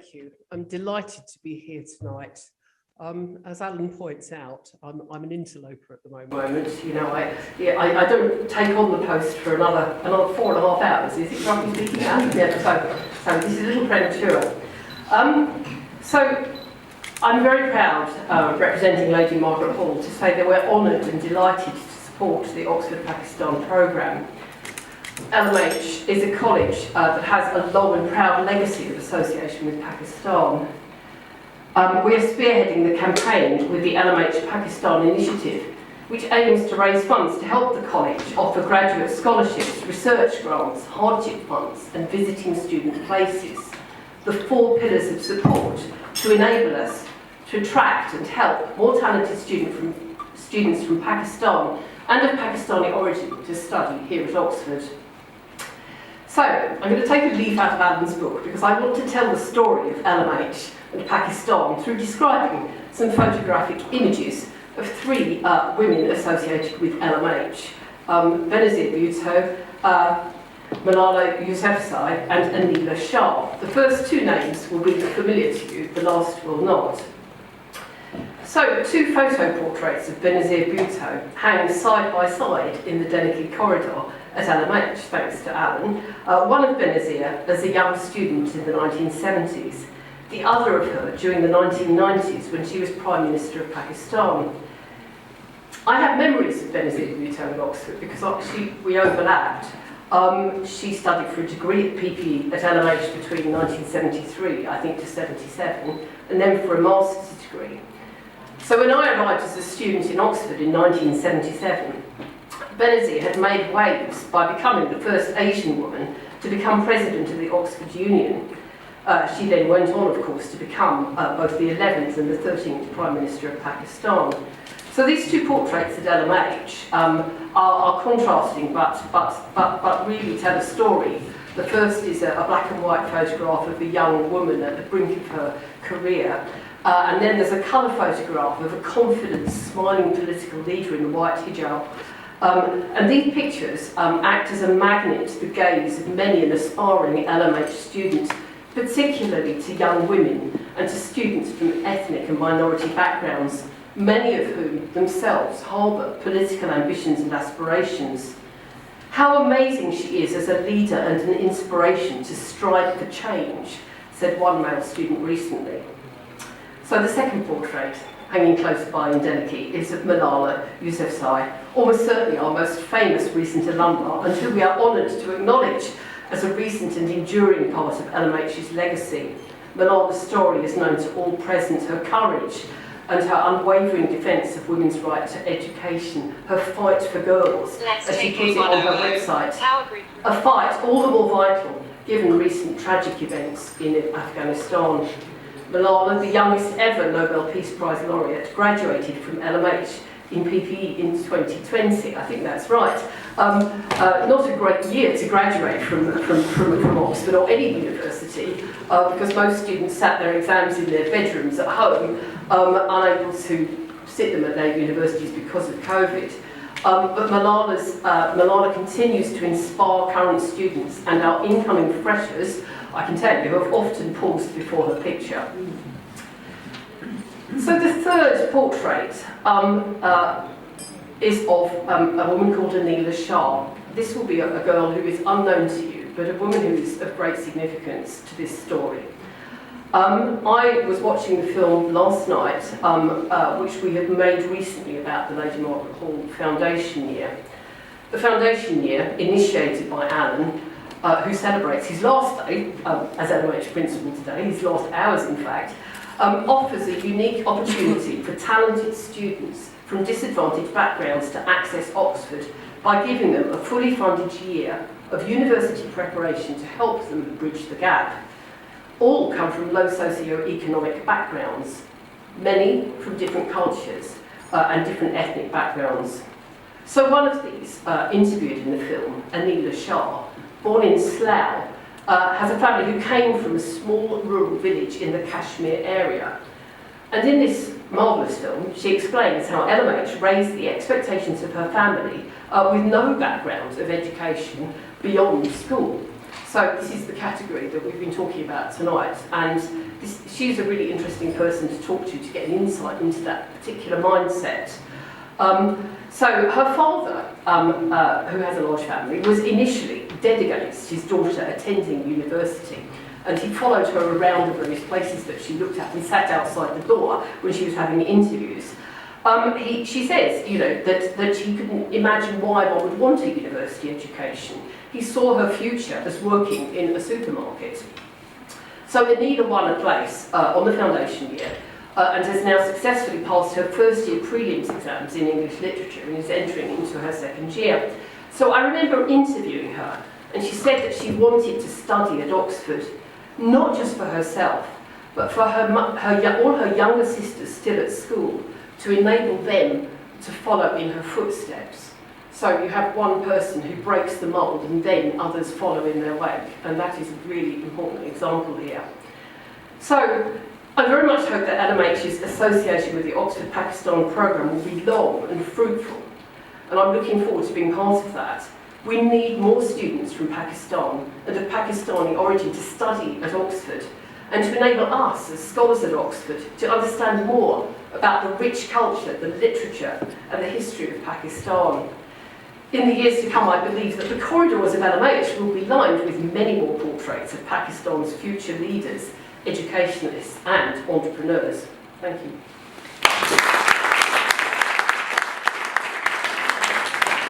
Thank you. I'm delighted to be here tonight. As Alan points out, I'm an interloper at the moment. You know, I don't take on the post for another 4.5 hours. Is it roughly speaking? Yeah, so this is a little premature. So I'm very proud, representing Lady Margaret Hall, to say that we're honoured and delighted to support the Oxford Pakistan programme. LMH is a college that has a long and proud legacy of association with Pakistan. We are spearheading the campaign with the LMH Pakistan initiative, which aims to raise funds to help the college offer graduate scholarships, research grants, hardship funds and visiting student places, the 4 pillars of support to enable us to attract and help more talented students from Pakistan and of Pakistani origin to study here at Oxford. So, I'm going to take a leaf out of Alan's book because I want to tell the story of LMH and Pakistan through describing some photographic images of 3 women associated with LMH. Benazir Bhutto, Malala Yousafzai and Anila Shah. The first 2 names will be familiar to you, the last will not. So, 2 photo portraits of Benazir Bhutto hang side by side in the Dennehy corridor at LMH, thanks to Alan. One of Benazir as a young student in the 1970s, the other of her during the 1990s when she was Prime Minister of Pakistan. I have memories of Benazir Bhutto in Oxford because actually we overlapped. She studied for a degree at PPE at LMH between 1973, I think, to 77, and then for a master's degree. So when I arrived as a student in Oxford in 1977, Benazir had made waves by becoming the first Asian woman to become president of the Oxford Union. She then went on, of course, to become both the 11th and the 13th Prime Minister of Pakistan. So these 2 portraits at LMH are contrasting, but really tell a story. The first is a black and white photograph of a young woman at the brink of her career. And then there's a colour photograph of a confident, smiling political leader in the white hijab. And these pictures act as a magnet to the gaze of many an aspiring LMH student, particularly to young women and to students from ethnic and minority backgrounds, many of whom themselves harbour political ambitions and aspirations. How amazing she is as a leader and an inspiration to strive for change, said one male student recently. So the second portrait, hanging close by in Dennehy, is of Malala Yousafzai, almost certainly our most famous recent alumna, and who we are honoured to acknowledge as a recent and enduring part of LMH's legacy. Malala's story is known to all present, her courage and her unwavering defence of women's right to education, her fight for girls, as she puts it on her website. A fight all the more vital given recent tragic events in Afghanistan. Malala, the youngest ever Nobel Peace Prize laureate, graduated from LMH in PPE in 2020. I think that's right. Not a great year to graduate from Oxford or any university, because most students sat their exams in their bedrooms at home, unable to sit them at their universities because of COVID. But Malala continues to inspire current students, and our incoming freshers, I can tell you, have often paused before her picture. So the third portrait is of a woman called Anila Shah. This will be a girl who is unknown to you, but a woman who is of great significance to this story. I was watching the film last night, which we have made recently about the Lady Margaret Hall Foundation Year. The Foundation Year, initiated by Alan, who celebrates his last day as LMH Principal today, his last hours in fact, offers a unique opportunity for talented students from disadvantaged backgrounds to access Oxford by giving them a fully funded year of university preparation to help them bridge the gap. All come from low socio-economic backgrounds, many from different cultures and different ethnic backgrounds. So one of these, interviewed in the film, Anila Shah, born in Slough, has a family who came from a small rural village in the Kashmir area. And in this marvellous film, she explains how LMH raised the expectations of her family with no background of education beyond school. So this is the category that we've been talking about tonight, and she's a really interesting person to talk to get an insight into that particular mindset. So her father, who has a large family, was initially dead against his daughter attending university, and he followed her around the various places that she looked at and sat outside the door when she was having interviews. She says, you know, that she couldn't imagine why one would want a university education. He saw her future as working in a supermarket. So Anila won a place on the foundation year and has now successfully passed her first year prelims exams in English literature and is entering into her second year. So I remember interviewing her, and she said that she wanted to study at Oxford, not just for herself, but for all her younger sisters still at school, to enable them to follow in her footsteps. So you have one person who breaks the mould and then others follow in their wake, and that is a really important example here. So I very much hope that LMH's association with the Oxford-Pakistan programme will be long and fruitful, and I'm looking forward to being part of that. We need more students from Pakistan and of Pakistani origin to study at Oxford, and to enable us as scholars at Oxford to understand more about the rich culture, the literature and the history of Pakistan. In the years to come, I believe that the corridors of LMH will be lined with many more portraits of Pakistan's future leaders, educationalists and entrepreneurs. Thank you.